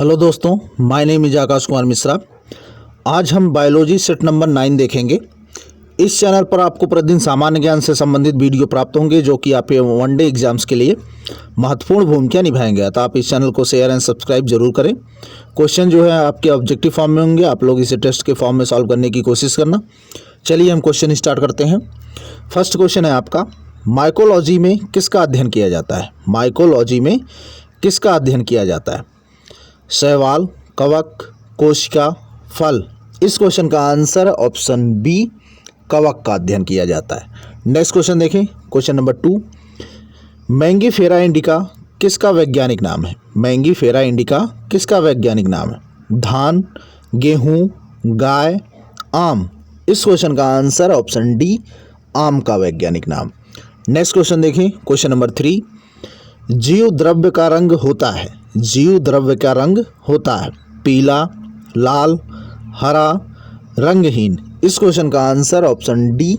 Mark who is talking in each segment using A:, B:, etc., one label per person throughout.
A: Hello दोस्तों, my name is Akash Kumar Mishra. आज हम बायोलॉजी सेट नंबर 9 देखेंगे। इस चैनल पर आपको प्रतिदिन सामान्य ज्ञान से संबंधित वीडियो प्राप्त होंगे जो कि आपके वनडे एग्जाम्स के लिए महत्वपूर्ण भूमिका निभाएंगे। तो आप इस चैनल को शेयर एंड सब्सक्राइब जरूर करें। क्वेश्चन जो है आपके ऑब्जेक्टिव फॉर्म में होंगे, आप लोग इसे टेस्ट के फॉर्म में सॉल्व करने की कोशिश करना। चलिए हम क्वेश्चन स्टार्ट करते हैं। फर्स्ट क्वेश्चन है आपका, माइकोलॉजी में किसका अध्ययन किया जाता है? माइकोलॉजी में किसका अध्ययन किया जाता है? शैवाल, कवक, कोशिका, फल। इस क्वेश्चन का आंसर ऑप्शन बी, कवक का अध्ययन किया जाता है। नेक्स्ट क्वेश्चन देखें, क्वेश्चन नंबर 2, मैंगीफेरा इंडिका किसका वैज्ञानिक नाम है? मैंगीफेरा इंडिका किसका वैज्ञानिक नाम है? धान, गेहूं, गाय, आम। इस क्वेश्चन का आंसर ऑप्शन डी, आम का वैज्ञानिक नाम। नेक्स्ट क्वेश्चन देखें, क्वेश्चन नंबर 3, जीव द्रव्य का रंग होता है। जीव द्रव्य का रंग होता है पीला, लाल, हरा, रंगहीन। इस क्वेश्चन का आंसर ऑप्शन डी,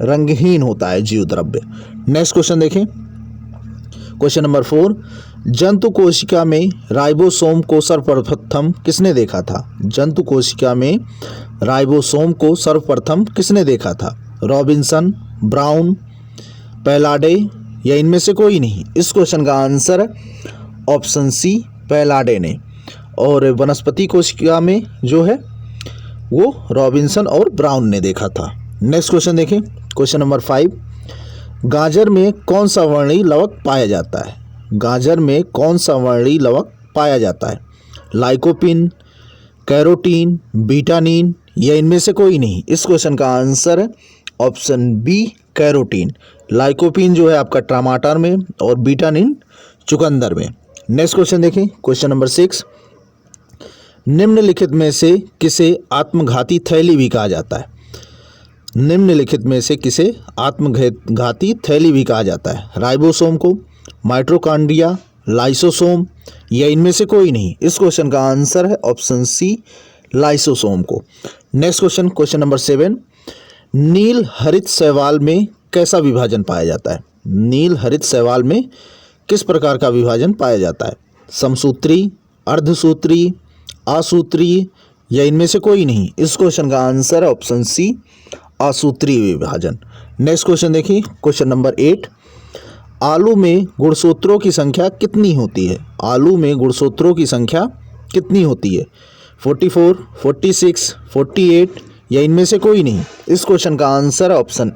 A: रंगहीन होता है जीव द्रव्य। नेक्स्ट क्वेश्चन देखें, क्वेश्चन नंबर 4, जंतु कोशिका में राइबोसोम को सर्वप्रथम किसने देखा था? जंतु कोशिका में राइबोसोम को सर्वप्रथम किसने देखा था? रॉबिन्सन, ब्राउन, पैलाडे या इनमें से कोई नहीं? इस क्वेश्चन का आंसर ऑप्शन सी, पैलाडे ने। और वनस्पति कोशिका में जो है वो रॉबिन्सन और ब्राउन ने देखा था। नेक्स्ट क्वेश्चन देखें, क्वेश्चन नंबर 5, गाजर में कौन सा वर्णीय लवक पाया जाता है? गाजर में कौन सा वर्णीय लवक पाया जाता है? लाइकोपिन, कैरोटीन, बीटानिन या इनमें से कोई नहीं? इस क्वेश्चन का answer option B, carotene. Lycopene जो है आपका टमाटर में और बीटानिन चुकंदर में। नेक्स्ट क्वेश्चन देखें, क्वेश्चन नंबर 6, निम्नलिखित में से किसे आत्मघाती थैली भी कहा जाता है? निम्नलिखित में से किसे आत्मघाती थैली भी कहा जाता है? राइबोसोम को, माइटोकॉन्ड्रिया, लाइसोसोम या इनमें से कोई नहीं? इस क्वेश्चन का आंसर है ऑप्शन सी, लाइसोसोम को। नेक्स्ट क्वेश्चन, क्वेश्चन नंबर 7, नील हरित शैवाल में कैसा विभाजन पाया जाता है? नील हरित शैवाल में किस प्रकार का विभाजन पाया जाता है? समसूत्री, अर्धसूत्री, असूत्री या इनमें से कोई नहीं? इस क्वेश्चन का आंसर है ऑप्शन सी, असूत्री विभाजन। नेक्स्ट क्वेश्चन देखिए, क्वेश्चन नंबर 8, आलू में गुणसूत्रों की संख्या कितनी होती है? आलू में गुणसूत्रों की संख्या कितनी होती है? 44, 46, 48 या इनमें से कोई नहीं? इस क्वेश्चन का आंसर ऑप्शन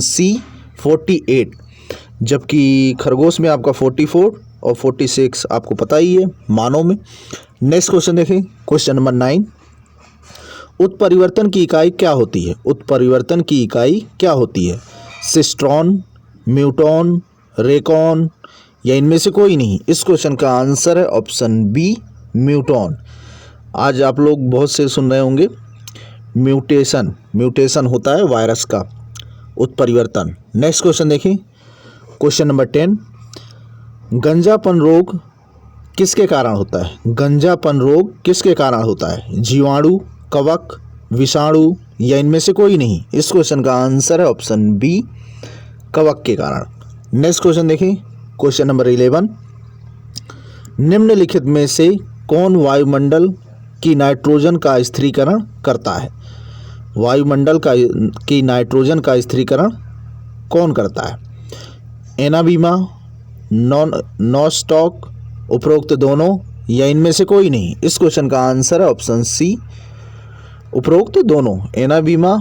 A: सी, 48। जबकि खरगोश में आपका 44 और 46 आपको पता ही है मानों में। नेक्स्ट क्वेश्चन देखें, क्वेश्चन नंबर 9, उत्परिवर्तन की इकाई क्या होती है? उत्परिवर्तन की इकाई क्या होती है? सिस्ट्रॉन, म्यूटॉन, रेकॉन या इनमें से कोई नहीं? इस क्वेश्चन का आंसर है ऑप्शन बी, म्यूटॉन। आज आप लोग बहुत से सुन रहे होंगे म्यूटेशन होता है वायरस का उत्परिवर्तन। नेक्स्ट क्वेश्चन देखें, क्वेश्चन नंबर 10, गंजापन रोग किसके कारण होता है? गंजापन रोग किसके कारण होता है? जीवाणु, कवक, विषाणु या इनमें से कोई नहीं? इस क्वेश्चन का आंसर है ऑप्शन बी, कवक के कारण। नेक्स्ट क्वेश्चन देखें, क्वेश्चन नंबर 11, निम्नलिखित में से कौन वायुमंडल की नाइट्रोजन का स्थिरीकरण करता है? वायुमंडल की नाइट्रोजन का स्थिरीकरण कौन करता है? एनाबीमा, नॉस्टॉक, उपरोक्त दोनों या इनमें से कोई नहीं? इस क्वेश्चन का आंसर है ऑप्शन सी, उपरोक्त दोनों। एनाबीमा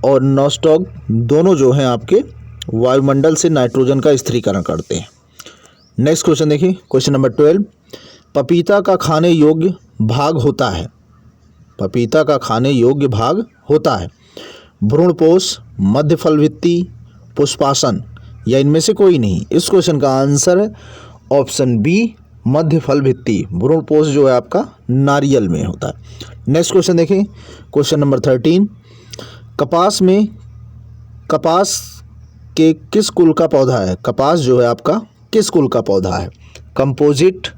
A: और नॉस्टॉक दोनों जो हैं आपके वायुमंडल से नाइट्रोजन का स्थिरीकरण करते हैं। नेक्स्ट क्वेश्चन देखिए, क्वेश्चन नंबर 12, पपीता का खाने योग्य भाग होता है? पपीता का खाने योग्य भाग होता है भ्रूणपोष, मध्य फल भित्ति, पुष्पासन या इनमें से कोई नहीं? इस क्वेश्चन का आंसर है ऑप्शन बी, मध्य फल भित्ति। भ्रूणपोष जो है आपका नारियल में होता है। नेक्स्ट क्वेश्चन देखें, क्वेश्चन नंबर 13, कपास के किस कुल का पौधा है? कपास जो है आपका किस कुल का पौधा है? कंपोजिट,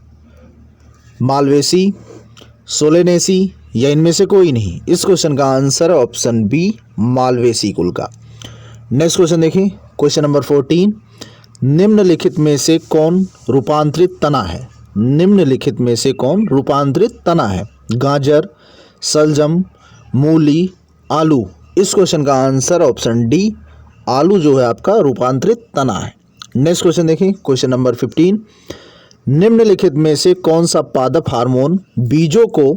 A: मालवेसी, सोलेनेसी या इनमें से कोई नहीं? इस क्वेश्चन का आंसर है ऑप्शन बी, मालवेसी कुल का। नेक्स्ट क्वेश्चन देखें, क्वेश्चन नंबर 14, निम्नलिखित में से कौन रूपांतरित तना है? निम्नलिखित में से कौन रूपांतरित तना है? गाजर, सलजम, मूली, आलू। इस क्वेश्चन का आंसर ऑप्शन डी, आलू जो है आपका रूपांतरित तना है। नेक्स्ट क्वेश्चन देखिए, क्वेश्चन नंबर 15। निम्नलिखित में से कौन सा पादप हार्मोन बीजों को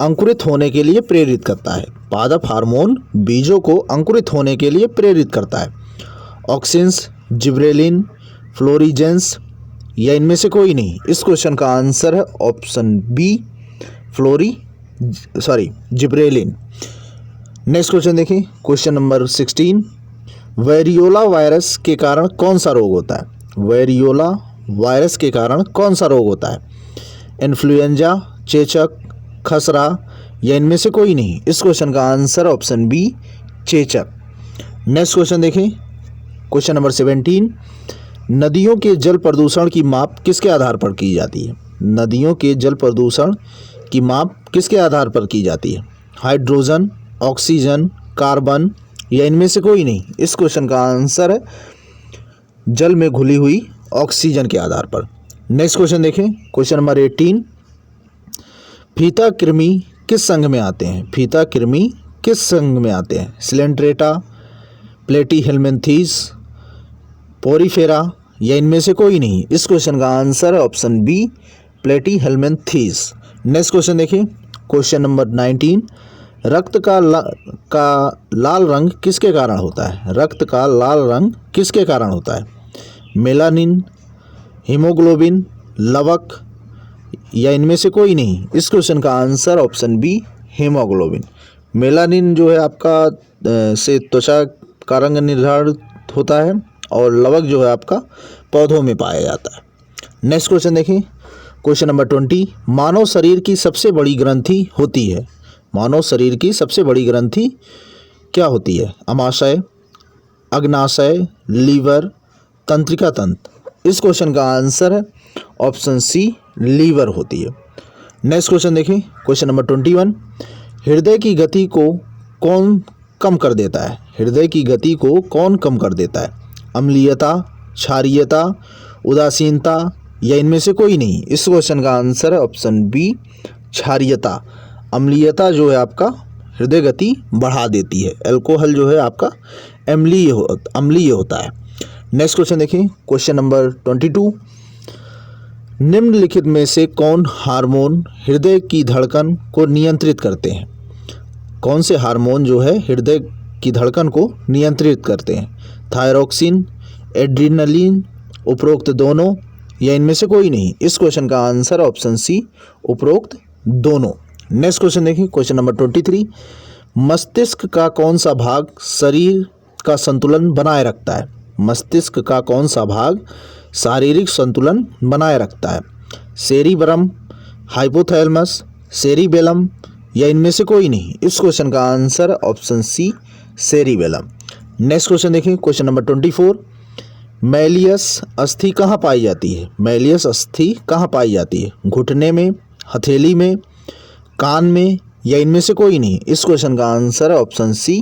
A: अंकुरित होने के लिए प्रेरित करता है? पादप हार्मोन बीजों को अंकुरित होने के लिए प्रेरित करता है। ऑक्सिन्स, जिब्रेलिन, फ्लोरीजेंस या इनमें से कोई नहीं। इस क्वेश्चन का आंसर है option B, gibberellin. Next question देखिए, क्वेश्चन नंबर 16। वेरियोला वायरस के कारण कौन सा रोग होता है? वेरियोला वायरस के कारण कौन सा रोग होता है? इन्फ्लुएंजा, चेचक, खसरा या इनमें से कोई नहीं। इस क्वेश्चन का आंसर ऑप्शन बी, चेचक। नेक्स्ट क्वेश्चन देखें, क्वेश्चन नंबर 17। नदियों के जल प्रदूषण की माप किसके आधार पर की जाती है? नदियों के जल प्रदूषण की माप किसके आधार पर की जाती है? हाइड्रोजन, ऑक्सीजन, कार्बन या इनमें से कोई नहीं। इस क्वेश्चन का आंसर है जल में घुली हुई ऑक्सीजन के आधार पर। नेक्स्ट क्वेश्चन देखें, क्वेश्चन नंबर 18। फीता कृमि किस संघ में आते हैं? फीता कृमि किस संघ में आते हैं? सिलेंट्रेटा, प्लेटीहेल्मिन्थीस, पोरीफेरा या इनमें से कोई नहीं। इस क्वेश्चन का आंसर है ऑप्शन बी, प्लेटीहेल्मिन्थीस। नेक्स्ट क्वेश्चन देखिए, क्वेश्चन नंबर 19। रक्त का लाल रंग किसके कारण होता है? रक्त का लाल रंग किसके कारण होता है? मेलानिन, हीमोग्लोबिन, लवक या इनमें से कोई नहीं। इस क्वेश्चन का answer option B, haemoglobin. Melanin जो है आपका से त्वचा का रंग निर्धारित होता है और लवक जो है आपका पौधों में पाया जाता है। नेक्स्ट क्वेश्चन देखिए, क्वेश्चन नंबर 20। मानव शरीर की सबसे बड़ी ग्रंथि होती है? मानव शरीर की सबसे बड़ी ग्रंथि क्या होती है? अमाशय, अग्नाशय, लीवर, तंत्रिका तंत्र। इस क्वेश्चन का आंसर है ऑप्शन सी, लीवर होती है। नेक्स्ट क्वेश्चन देखिए, क्वेश्चन नंबर 21। हृदय की गति को कौन कम कर देता है? हृदय की गति को कौन कम कर देता है? अम्लीयता, क्षारीयता, उदासीनता या इनमें से कोई नहीं। इस क्वेश्चन का आंसर है ऑप्शन बी, क्षारीयता। अम्लीयता जो है आपका हृदय गति बढ़ा देती है। अल्कोहल जो है आपका अम्लीय होता है। नेक्स्ट क्वेश्चन देखिए, क्वेश्चन नंबर 22। निम्नलिखित में से कौन हार्मोन हृदय की धड़कन को नियंत्रित करते हैं? कौन से हार्मोन जो है हृदय की धड़कन को नियंत्रित करते हैं? थायरोक्सिन, एड्रिनलिन, उपरोक्त दोनों या इनमें से कोई नहीं। इस क्वेश्चन का आंसर ऑप्शन सी, उपरोक्त दोनों। नेक्स्ट क्वेश्चन देखिए, क्वेश्चन नंबर 23। मस्तिष्क का कौन सा भाग शरीर का संतुलन बनाए रखता है? मस्तिष्क का कौन सा भाग शारीरिक संतुलन बनाए रखता है? सेरिब्रम, हाइपोथैलेमस, सेरिबेलम या इनमें से कोई नहीं। इस क्वेश्चन का answer option C, cerebellum. Next question देखिए, क्वेश्चन नंबर 24। मैलियस अस्थि कहाँ पाई जाती है? मैलियस अस्थि कहाँ पाई जाती है? घुटने में, हथेली में, कान में या इनमें से कोई नहीं। इस क्वेश्चन का आंसर है ऑप्शन सी,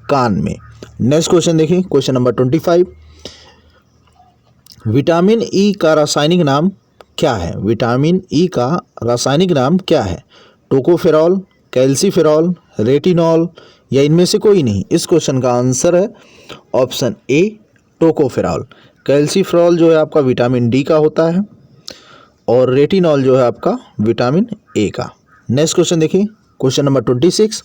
A: कान में। नेक्स्ट क्वेश्चन देखिए, क्वेश्चन नंबर 25। विटामिन ई का रासायनिक नाम क्या है? विटामिन ई का रासायनिक नाम क्या है? टोकोफेरॉल, कैल्सीफेरॉल, रेटिनॉल या इनमें से कोई नहीं। इस क्वेश्चन का आंसर है ऑप्शन ए, टोकोफेरॉल। कैल्सीफेरॉल जो है आपका विटामिन डी का होता है और रेटिनॉल जो है आपका विटामिन ए का। नेक्स्ट क्वेश्चन देखिए, क्वेश्चन नंबर 26।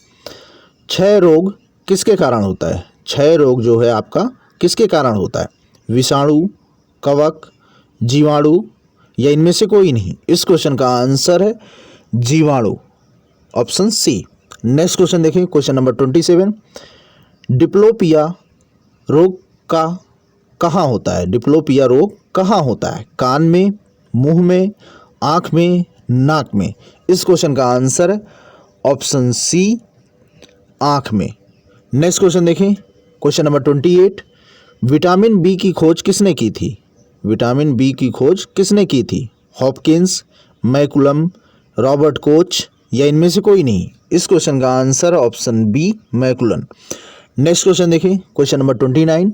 A: क्षय रोग किसके कारण होता है? क्षय रोग जो है आपका किसके कारण होता है? विषाणु, कवक, जीवाणु या इनमें से कोई नहीं। इस क्वेश्चन का आंसर है जीवाणु, ऑप्शन सी। नेक्स्ट क्वेश्चन देखिए, क्वेश्चन नंबर 27। डिप्लोपिया रोग का कहाँ होता है? डिप्लोपिया रोग कहाँ होता है? कान में, मुंह में, आँख में, नाक में। इस क्वेश्चन का आंसर है ऑप्शन सी, आँख में। नेक्स्ट क्वेश्चन देखें, क्वेश्चन नंबर 28। विटामिन बी की खोज किसने की थी? विटामिन बी की खोज किसने की थी? हॉपकिंस, मैकुलम, रॉबर्ट कोच या इनमें से कोई नहीं। इस क्वेश्चन का answer option B, मैकुलन। Next question देखें, क्वेश्चन नंबर 29।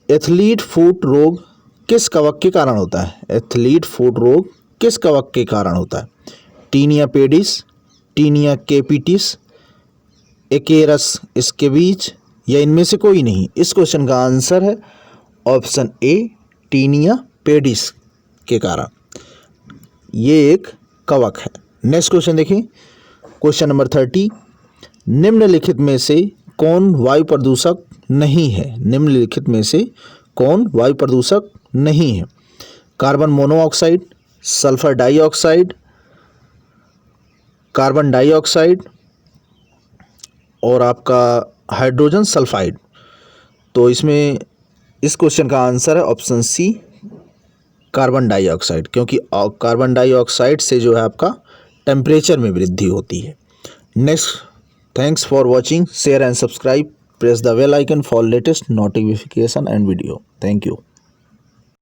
A: एथलीट फुट रोग किस कवक के कारण होता है? एथलीट फुट रोग किस कवक के कारण होता है? टीनिया पेडिस, टीनिया कैपिटिस, एकेरस इसके बीज, या इनमें से कोई नहीं? इस क्वेश्चन का आंसर है ऑप्शन ए, टीनिया पेडिस के कारण। ये एक कवक है। नेक्स्ट क्वेश्चन देखिए, क्वेश्चन नंबर 30। निम्नलिखित में से कौन वायु प्रदूषक नहीं है? निम्नलिखित में से कौन वायु प्रदूषक नहीं है? Carbon monoxide, sulphur dioxide, carbon dioxide और आपका हाइड्रोजन सल्फाइड। तो इसमें इस क्वेश्चन का आंसर है ऑप्शन सी, कार्बन डाइऑक्साइड, क्योंकि कार्बन डाइऑक्साइड से जो है आपका टेम्परेचर में वृद्धि होती है। Next, thanks for watching, share and subscribe, press the bell icon for latest notification and video. Thank you.